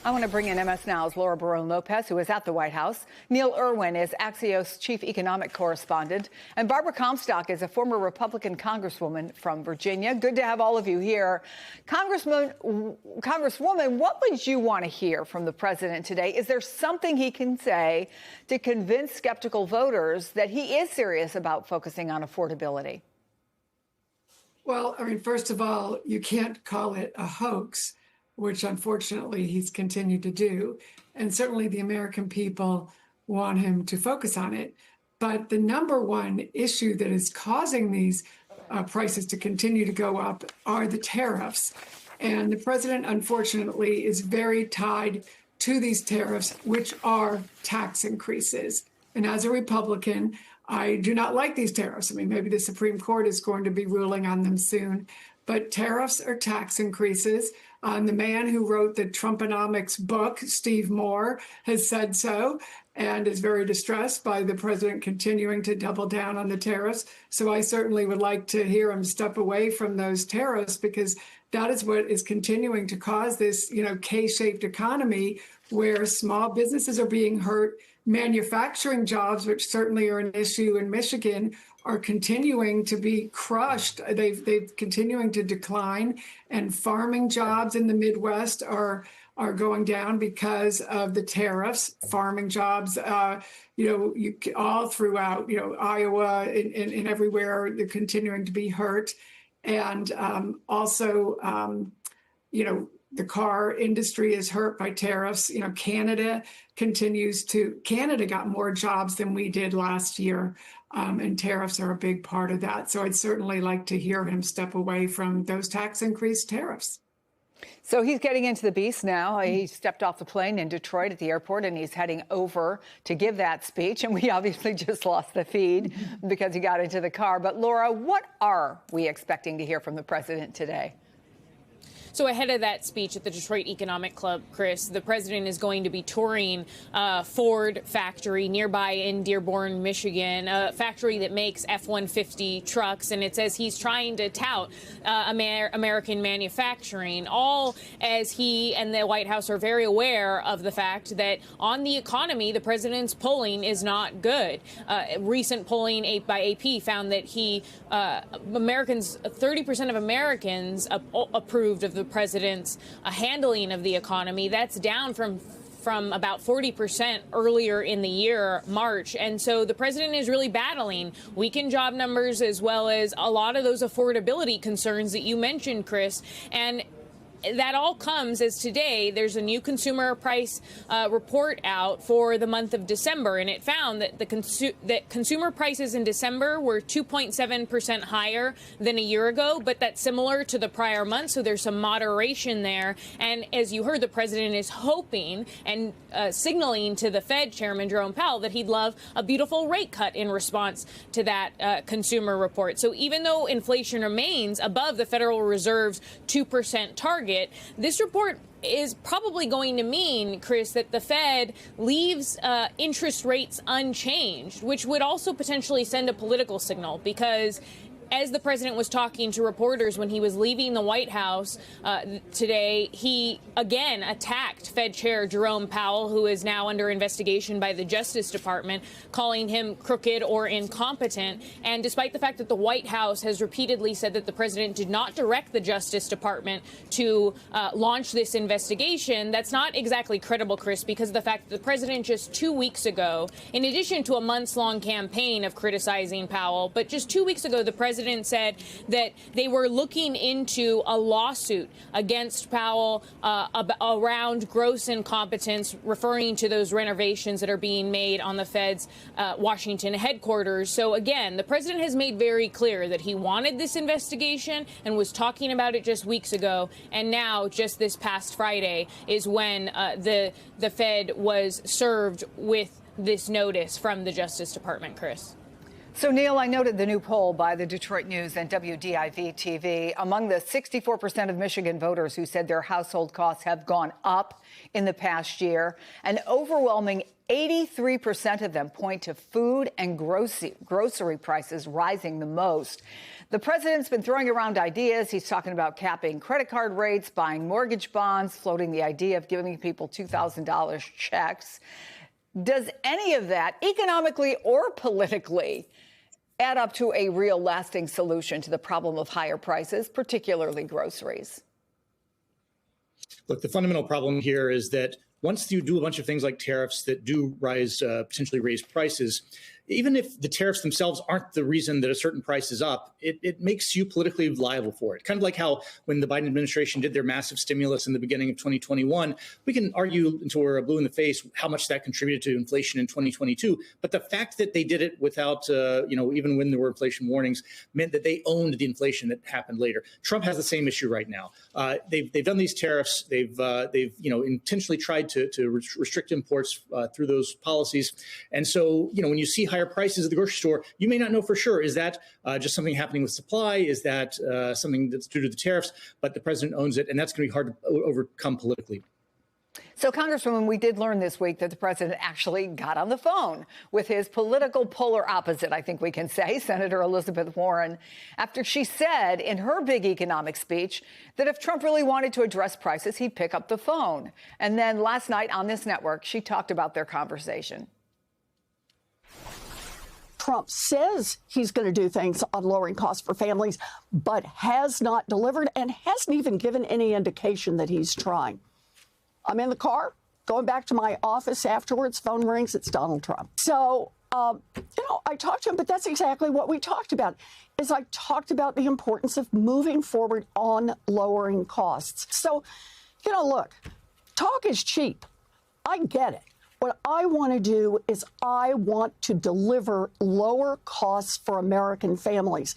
I want to bring in MS Now's Laura Barone-Lopez, who is at the White House. Neil Irwin is Axios chief economic correspondent. And Barbara Comstock is a former Republican congresswoman from Virginia. Good to have all of you here. Congresswoman, what would you want to hear from the president today? Is there something he can say to convince skeptical voters that he is serious about focusing on affordability? Well, I mean, first of all, you can't call it a hoax, which unfortunately he's continued to do. And certainly the American people want him to focus on it. But the number one issue that is causing these prices to continue to go up are the tariffs. And the president, unfortunately, is very tied to these tariffs, which are tax increases. And as a Republican, I do not like these tariffs. I mean, maybe the Supreme Court is going to be ruling on them soon. But tariffs are tax increases. The man who wrote the Trumponomics book, Steve Moore, has said so and is very distressed by the president continuing to double down on the tariffs. So I certainly would like to hear him step away from those tariffs, because that is what is continuing to cause this, K-shaped economy where small businesses are being hurt. Manufacturing jobs, which certainly are an issue in Michigan, are continuing to be crushed. They've continuing to decline, and farming jobs in the Midwest are going down because of the tariffs. Farming jobs, all throughout, Iowa and everywhere, they're continuing to be hurt. And the car industry is hurt by tariffs. Canada got more jobs than we did last year. And tariffs are a big part of that. So I'd certainly like to hear him step away from those tax increase tariffs. So he's getting into the beast now. He stepped off the plane in Detroit at the airport, and he's heading over to give that speech. And we obviously just lost the feed because he got into the car. But Laura, what are we expecting to hear from the president today? So ahead of that speech at the Detroit Economic Club, Chris, the president is going to be touring a Ford factory nearby in Dearborn, Michigan, a factory that makes F-150 trucks. And it says he's trying to tout American manufacturing, all as he and the White House are very aware of the fact that on the economy, the president's polling is not good. Recent polling by AP found that 30% of Americans approved of the president's handling of the economy. That's down from about 40% earlier in the year, March. And so the president is really battling weakened job numbers as well as a lot of those affordability concerns that you mentioned, Chris. And that all comes as today there's a new consumer price report out for the month of December, and it found that that consumer prices in December were 2.7% higher than a year ago, but that's similar to the prior month, so there's some moderation there. And as you heard, the president is hoping and signaling to the Fed Chairman Jerome Powell that he'd love a beautiful rate cut in response to that consumer report. So even though inflation remains above the Federal Reserve's 2% target, this report is probably going to mean, Chris, that the Fed leaves interest rates unchanged, which would also potentially send a political signal, because as the president was talking to reporters when he was leaving the White House today, he again attacked Fed Chair Jerome Powell, who is now under investigation by the Justice Department, calling him crooked or incompetent. And despite the fact that the White House has repeatedly said that the president did not direct the Justice Department to launch this investigation, that's not exactly credible, Chris, because of the fact that the president just 2 weeks ago, in addition to a months-long campaign of criticizing Powell, but just 2 weeks ago, the president said that they were looking into a lawsuit against Powell around gross incompetence, referring to those renovations that are being made on the Fed's Washington headquarters. So again, the president has made very clear that he wanted this investigation and was talking about it just weeks ago. And now, just this past Friday, is when the Fed was served with this notice from the Justice Department, Chris. So, Neil, I noted the new poll by the Detroit News and WDIV-TV. Among the 64% of Michigan voters who said their household costs have gone up in the past year, an overwhelming 83% of them point to food and grocery prices rising the most. The president's been throwing around ideas. He's talking about capping credit card rates, buying mortgage bonds, floating the idea of giving people $2,000 checks. Does any of that, economically or politically, add up to a real lasting solution to the problem of higher prices, particularly groceries? Look, the fundamental problem here is that once you do a bunch of things like tariffs that do potentially raise prices, even if the tariffs themselves aren't the reason that a certain price is up, it makes you politically liable for it. Kind of like how when the Biden administration did their massive stimulus in the beginning of 2021, we can argue until we're blue in the face how much that contributed to inflation in 2022. But the fact that they did it without, even when there were inflation warnings, meant that they owned the inflation that happened later. Trump has the same issue right now. They've done these tariffs. They've intentionally tried to restrict imports through those policies. And so, when you see higher prices at the grocery store, you may not know for sure. Is that just something happening with supply? Is that something that's due to the tariffs? But the president owns it, and that's going to be hard to overcome politically. So, Congresswoman, we did learn this week that the president actually got on the phone with his political polar opposite, I think we can say, Senator Elizabeth Warren, after she said in her big economic speech that if Trump really wanted to address prices, he'd pick up the phone. And then last night on this network, she talked about their conversation. Trump says he's going to do things on lowering costs for families, but has not delivered and hasn't even given any indication that he's trying. I'm in the car, going back to my office afterwards, phone rings, it's Donald Trump. So, I talked to him, but that's exactly what we talked about, is I talked about the importance of moving forward on lowering costs. So, look, talk is cheap. I get it. What I want to do is I want to deliver lower costs for American families.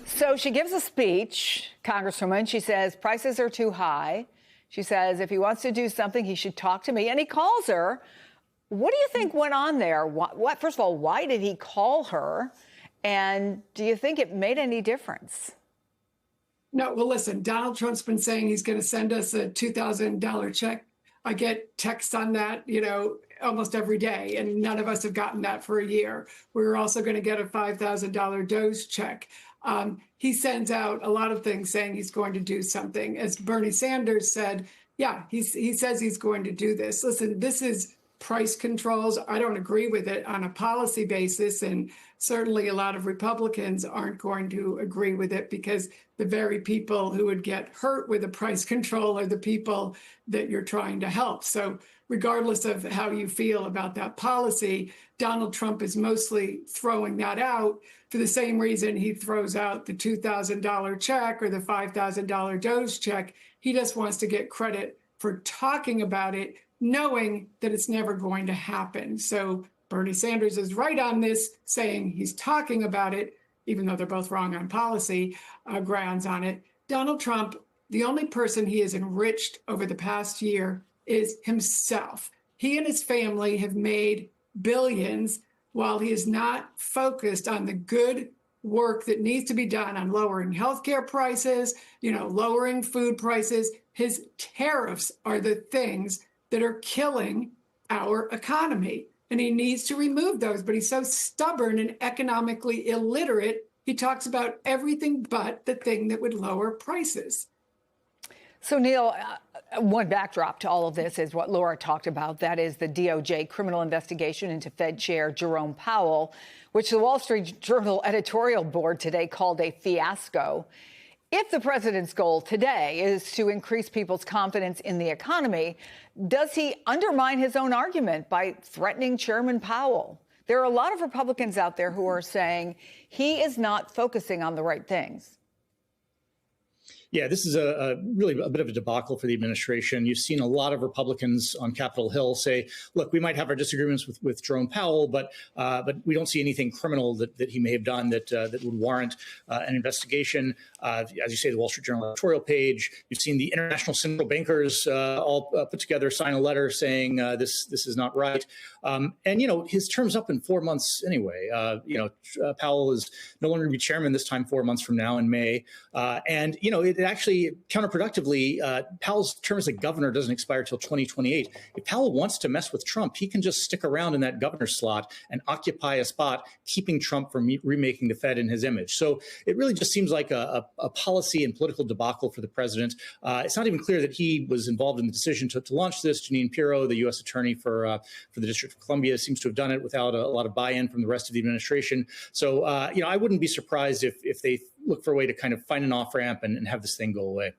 So she gives a speech, Congresswoman. She says prices are too high. She says if he wants to do something, he should talk to me. And he calls her. What do you think went on there? What first of all, why did he call her? And do you think it made any difference? No, well, listen, Donald Trump's been saying he's going to send us a $2,000 check. I get texts on that, almost every day, and none of us have gotten that for a year. We're also going to get a $5,000 DOGE check. He sends out a lot of things saying he's going to do something. As Bernie Sanders said, yeah, he says he's going to do this. Listen, this is price controls. I don't agree with it on a policy basis, and certainly a lot of Republicans aren't going to agree with it because the very people who would get hurt with a price control are the people that you're trying to help. So regardless of how you feel about that policy, Donald Trump is mostly throwing that out for the same reason he throws out the $2,000 check or the $5,000 DOGE check. He just wants to get credit for talking about it, knowing that it's never going to happen. So Bernie Sanders is right on this, saying he's talking about it, even though they're both wrong on policy grounds on it. Donald Trump, the only person he has enriched over the past year is himself. He and his family have made billions while he is not focused on the good work that needs to be done on lowering healthcare prices, lowering food prices. His tariffs are the things that are killing our economy. And he needs to remove those, but he's so stubborn and economically illiterate, he talks about everything but the thing that would lower prices. So, Neil, one backdrop to all of this is what Laura talked about. That is the DOJ criminal investigation into Fed Chair Jerome Powell, which the Wall Street Journal editorial board today called a fiasco. If the president's goal today is to increase people's confidence in the economy, does he undermine his own argument by threatening Chairman Powell? There are a lot of Republicans out there who are saying he is not focusing on the right things. Yeah, this is really a bit of a debacle for the administration. You've seen a lot of Republicans on Capitol Hill say, look, we might have our disagreements with Jerome Powell, but we don't see anything criminal that he may have done that would warrant an investigation. As you say, the Wall Street Journal editorial page. You've seen the international central bankers all put together, sign a letter saying this is not right. And, his term's up in 4 months anyway. Powell is no longer going to be chairman this time 4 months from now in May. And, it actually counterproductively, Powell's term as a governor doesn't expire till 2028. If Powell wants to mess with Trump, he can just stick around in that governor slot and occupy a spot, keeping Trump from remaking the Fed in his image. So it really just seems like a policy and political debacle for the president. It's not even clear that he was involved in the decision to launch this. Jeanine Pirro, the U.S. attorney for the District of Columbia, seems to have done it without a lot of buy-in from the rest of the administration. So, I wouldn't be surprised if they look for a way to kind of find an off-ramp and have this thing go away.